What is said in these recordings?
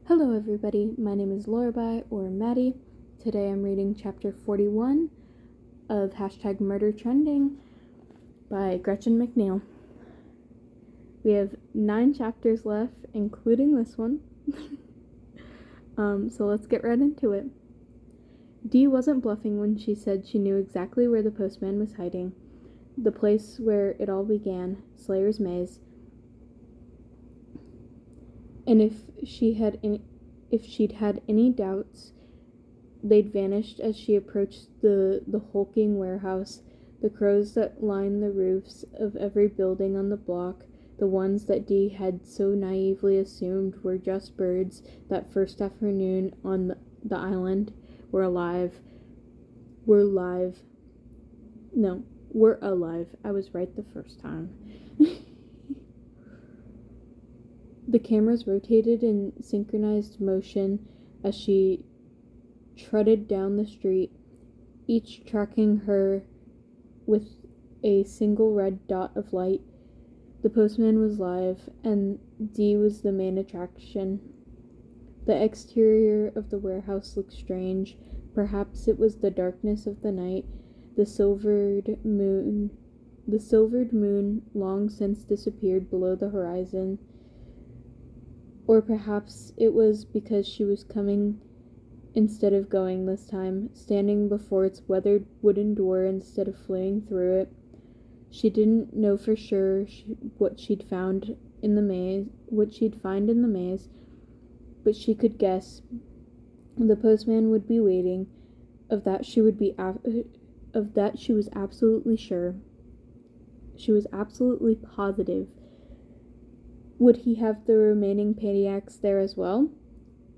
Hello everybody, my name is Lorbai, or Maddie. Today I'm reading chapter 41 of #Murder Trending by Gretchen McNeil. We have 9 chapters left, including this one. So let's get right into it. Dee wasn't bluffing when she said she knew exactly where the postman was hiding. The place where it all began, Slayer's Maze. And if she'd had any doubts, they'd vanished as she approached the hulking warehouse. The crows that lined the roofs of every building on the block, the ones that Dee had so naively assumed were just birds that first afternoon on the island, were alive. Were alive. I was right the first time. The cameras rotated in synchronized motion as she trotted down the street, each tracking her with a single red dot of light. The postman was live, and Dee was the main attraction. The exterior of the warehouse looked strange. Perhaps it was the darkness of the night, the silvered moon long since disappeared below the horizon. Or perhaps it was because she was coming instead of going this time, standing before its weathered wooden door instead of fleeing through it. She didn't know for sure what she'd find in the maze, but she could guess. The postman would be waiting. Of that she was absolutely sure. She was absolutely positive. Would he have the remaining Painaics there as well?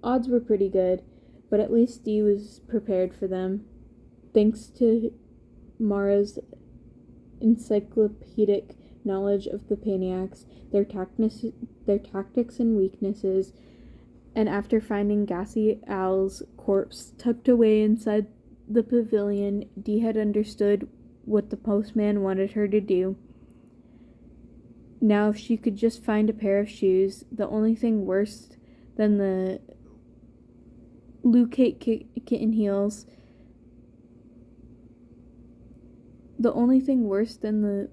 Odds were pretty good, but at least Dee was prepared for them. Thanks to Mara's encyclopedic knowledge of the Painaics, their tactics and weaknesses, and after finding Gassy Al's corpse tucked away inside the pavilion, Dee had understood what the postman wanted her to do. Now, if she could just find a pair of shoes, the only thing worse than the Lucate kitten heels. The only thing worse than the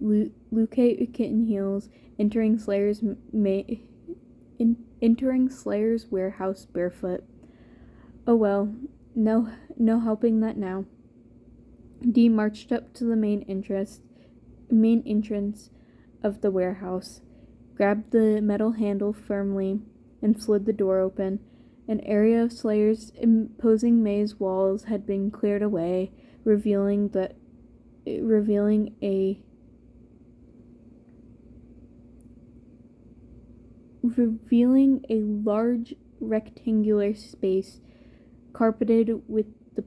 Lucate kitten heels entering Slayer's warehouse barefoot. Oh well, no helping that now. Dee marched up to the main entrance of the warehouse, grabbed the metal handle firmly, and slid the door open. An area of Slayer's imposing maze walls had been cleared away, revealing a large rectangular space carpeted with the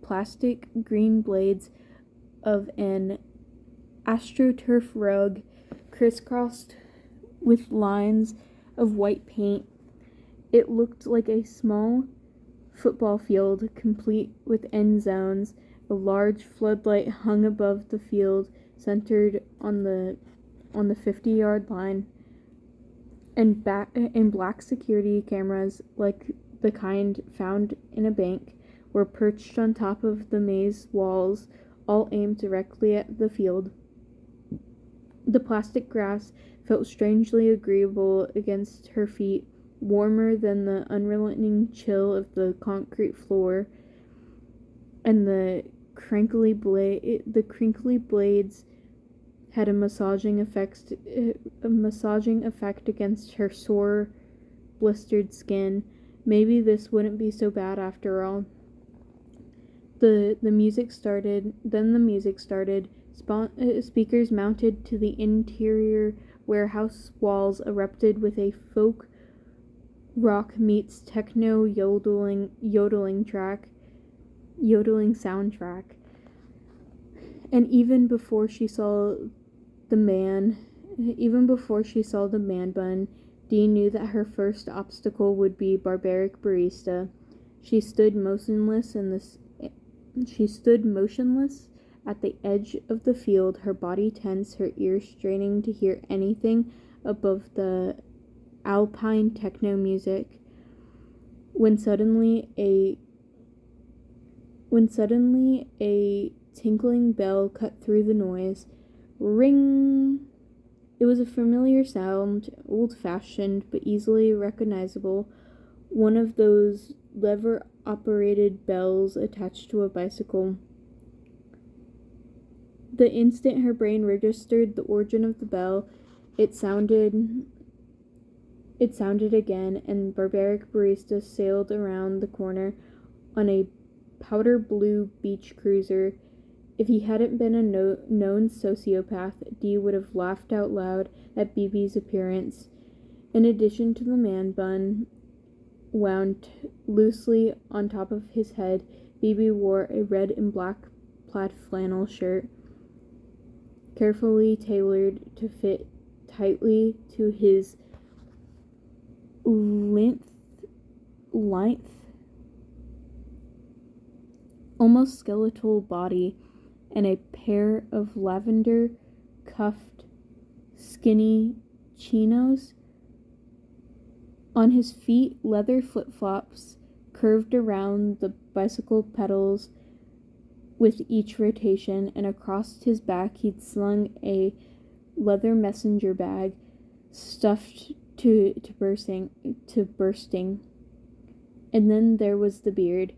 plastic green blades of an astroturf rug, crisscrossed with lines of white paint. It looked like a small football field, complete with end zones. A large floodlight hung above the field, centered on the 50-yard line, and black security cameras, like the kind found in a bank, were perched on top of the maze walls, all aimed directly at the field. The plastic grass felt strangely agreeable against her feet, warmer than the unrelenting chill of the concrete floor, and the crinkly blades had a massaging effect against her sore, blistered skin. Maybe this wouldn't be so bad after all. The music started. Speakers mounted to the interior warehouse walls erupted with a folk rock meets techno yodeling soundtrack. And even before she saw the man bun, Dee knew that her first obstacle would be barbaric barista. She stood motionless at the edge of the field, her body tense, her ears straining to hear anything above the alpine techno music when suddenly a tinkling bell cut through the noise. Ring! It was a familiar sound, old-fashioned but easily recognizable, one of those lever-operated bells attached to a bicycle. The instant her brain registered the origin of the bell, it sounded again, and Barbaric Barista sailed around the corner on a powder blue beach cruiser. If he hadn't been a known sociopath, Dee would have laughed out loud at BB's appearance. In addition to the man bun wound loosely on top of his head, BB wore a red and black plaid flannel shirt, carefully tailored to fit tightly to his length, almost skeletal body, and a pair of lavender cuffed skinny chinos. On his feet, leather flip-flops curved around the bicycle pedals with each rotation, and across his back he'd slung a leather messenger bag stuffed to bursting. And then there was the beard.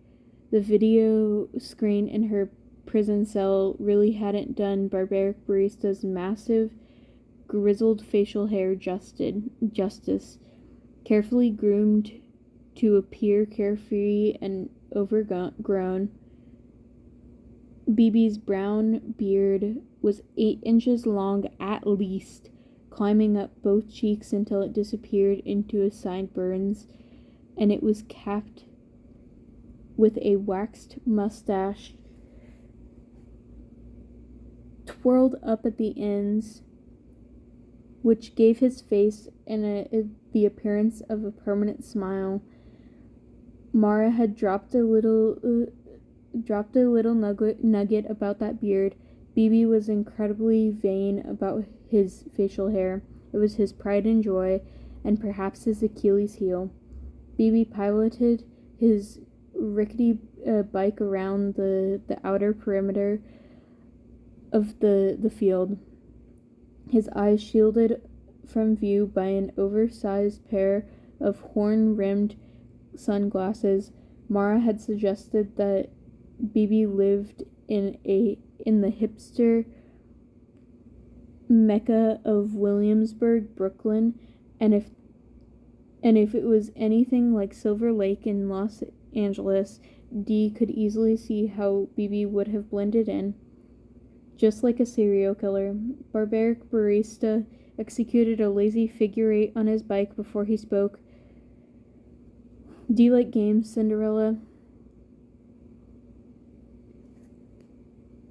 The video screen in her prison cell really hadn't done Barbaric Barista's massive, grizzled facial hair justice. Carefully groomed to appear carefree and overgrown, BB's brown beard was 8 inches long at least, climbing up both cheeks until it disappeared into his sideburns, and it was capped with a waxed mustache twirled up at the ends, which gave his face the appearance of a permanent smile. Mara had dropped a little nugget about that beard. BB was incredibly vain about his facial hair. It was his pride and joy, and perhaps his Achilles heel. BB piloted his rickety bike around the outer perimeter of the field, his eyes shielded from view by an oversized pair of horn-rimmed sunglasses. Mara had suggested that BB lived in the hipster mecca of Williamsburg, Brooklyn, and if it was anything like Silver Lake in Los Angeles, Dee could easily see how BB would have blended in. Just like a serial killer, Barbaric Barista executed a lazy figure 8 on his bike before he spoke. Do you like games, Cinderella?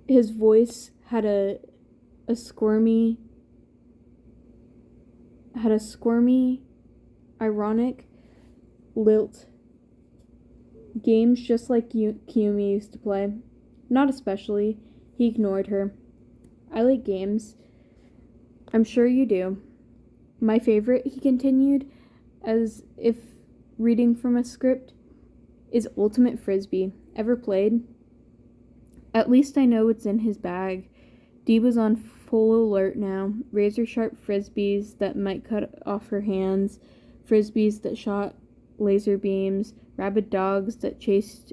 His voice had a squirmy, ironic lilt. Games just like Kiyumi used to play. Not especially. He ignored her. I like games. I'm sure you do. My favorite, he continued, as if reading from a script, is Ultimate Frisbee. Ever played? At least I know what's in his bag. Dee was on full alert now. Razor-sharp frisbees that might cut off her hands, frisbees that shot laser beams, rabid dogs that chased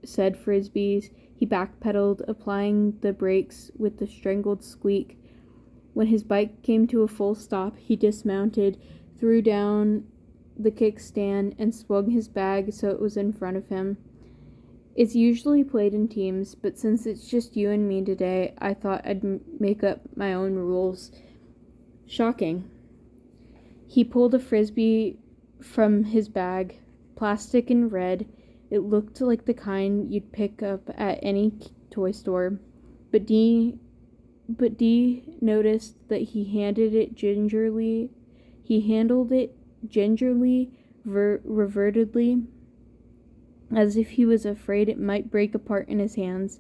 said frisbees. He backpedaled, applying the brakes with a strangled squeak. When his bike came to a full stop, he dismounted, threw down the kickstand, and swung his bag so it was in front of him. It's usually played in teams, but since it's just you and me today, I thought I'd make up my own rules. Shocking. He pulled a frisbee from his bag, plastic and red. It looked like the kind you'd pick up at any toy store, but Dee noticed that he handled it gingerly, revertedly, as if he was afraid it might break apart in his hands.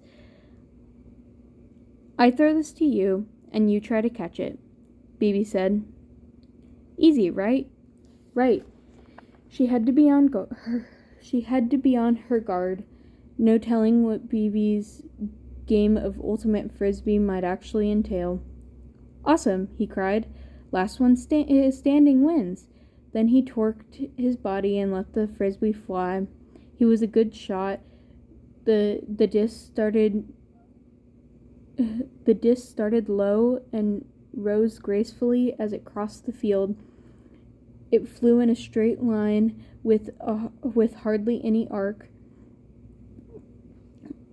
I throw this to you, and you try to catch it, BB said. Easy, right? Right. She had to be on her guard. No telling what BB's game of ultimate frisbee might actually entail. Awesome, he cried. Last one standing wins. Then he torqued his body and let the frisbee fly. He was a good shot. The disc started low and rose gracefully as it crossed the field. It flew in a straight line with hardly any arc.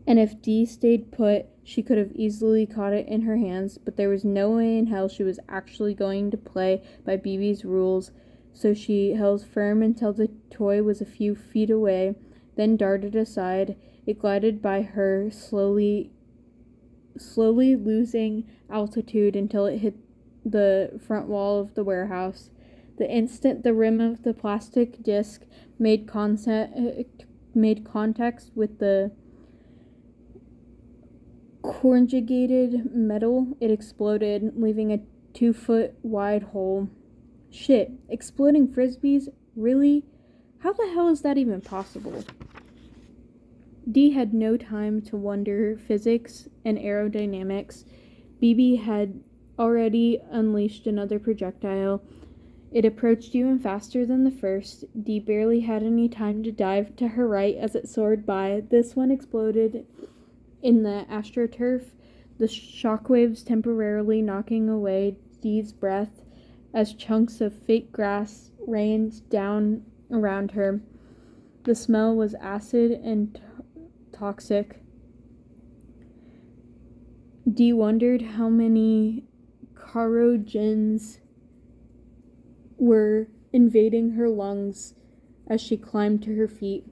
And if Dee stayed put, she could have easily caught it in her hands, but there was no way in hell she was actually going to play by BB's rules, so she held firm until the toy was a few feet away, then darted aside. It glided by her, slowly losing altitude until it hit the front wall of the warehouse. The instant the rim of the plastic disc made contact with the corrugated metal, it exploded, leaving a 2-foot wide hole. Shit, exploding frisbees? Really? How the hell is that even possible? Dee had no time to wonder physics and aerodynamics. BB had already unleashed another projectile. It approached even faster than the first. Dee barely had any time to dive to her right as it soared by. This one exploded in the astroturf, the shockwaves temporarily knocking away Dee's breath as chunks of fake grass rained down around her. The smell was acid and toxic. Dee wondered how many carcinogens were invading her lungs as she climbed to her feet.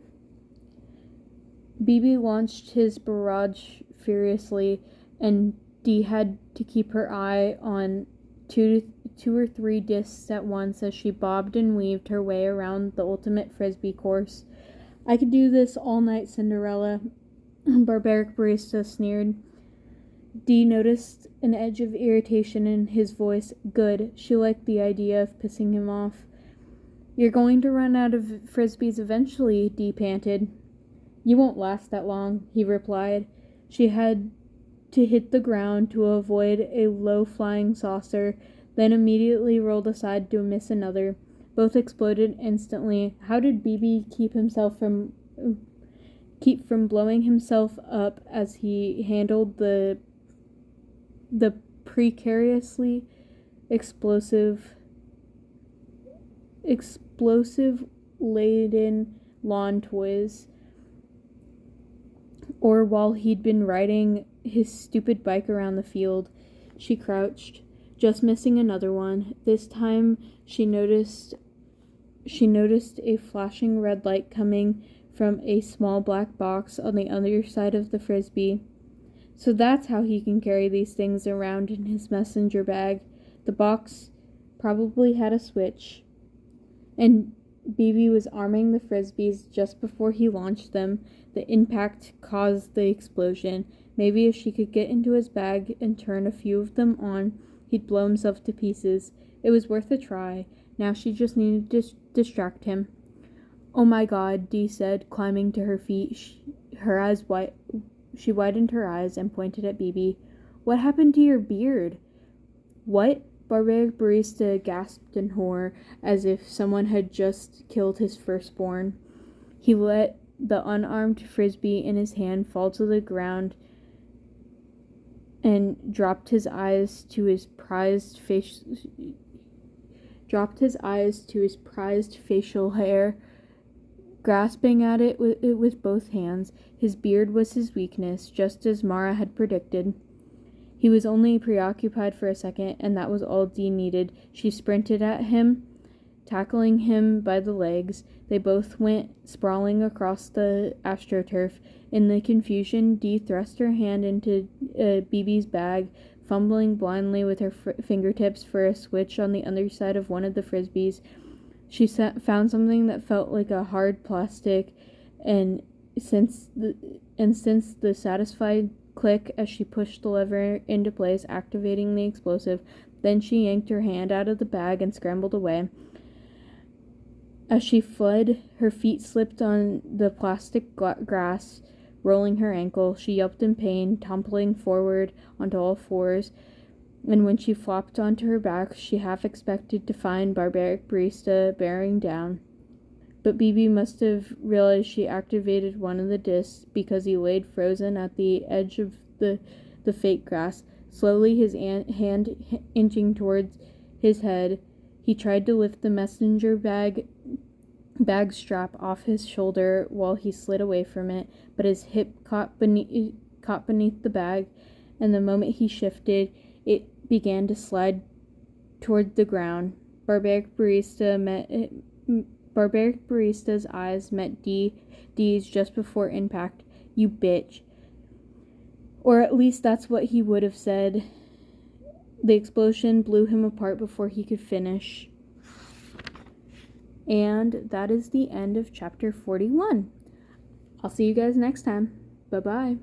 BB launched his barrage furiously, and Dee had to keep her eye on two or three discs at once as she bobbed and weaved her way around the ultimate frisbee course. I could do this all night, Cinderella, Barbaric Barista sneered. Dee noticed an edge of irritation in his voice. Good. She liked the idea of pissing him off. You're going to run out of frisbees eventually, Dee panted. You won't last that long, he replied. She had to hit the ground to avoid a low-flying saucer, then immediately rolled aside to miss another. Both exploded instantly. How did BB keep from blowing himself up as he handled the precariously explosive laden lawn toys? Or while he'd been riding his stupid bike around the field? She crouched, just missing another one. This time she noticed a flashing red light coming from a small black box on the other side of the frisbee. So that's how he can carry these things around in his messenger bag. The box probably had a switch, and BB was arming the frisbees just before he launched them. The impact caused the explosion. Maybe if she could get into his bag and turn a few of them on, he'd blow himself to pieces. It was worth a try. Now she just needed to distract him. Oh my God, Dee said, climbing to her feet. She widened her eyes and pointed at BB. What happened to your beard? What? Barbaric Barista gasped in horror, as if someone had just killed his firstborn. He let the unarmed frisbee in his hand fall to the ground and dropped his eyes to his prized facial hair, grasping at it with both hands. His beard was his weakness, just as Mara had predicted. He was only preoccupied for a second, and that was all Dee needed. She sprinted at him, tackling him by the legs. They both went sprawling across the astroturf. In the confusion, Dee thrust her hand into BB's bag, fumbling blindly with her fingertips for a switch on the other side of one of the frisbees. She found something that felt like a hard plastic, and since the satisfied click as she pushed the lever into place, activating the explosive. Then she yanked her hand out of the bag and scrambled away. As she fled, her feet slipped on the plastic grass, rolling her ankle. She yelped in pain, toppling forward onto all fours, and when she flopped onto her back, she half expected to find Barbaric Barista bearing down. But BB must have realized she activated one of the discs because he laid frozen at the edge of the fake grass, slowly, his hand inching towards his head. He tried to lift the messenger bag strap off his shoulder while he slid away from it, but his hip caught beneath the bag, and the moment he shifted, it began to slide toward the ground. Barbaric Barista's eyes met Dee's just before impact. "You bitch." Or at least that's what he would have said. The explosion blew him apart before he could finish. And that is the end of chapter 41. I'll see you guys next time. Bye-bye.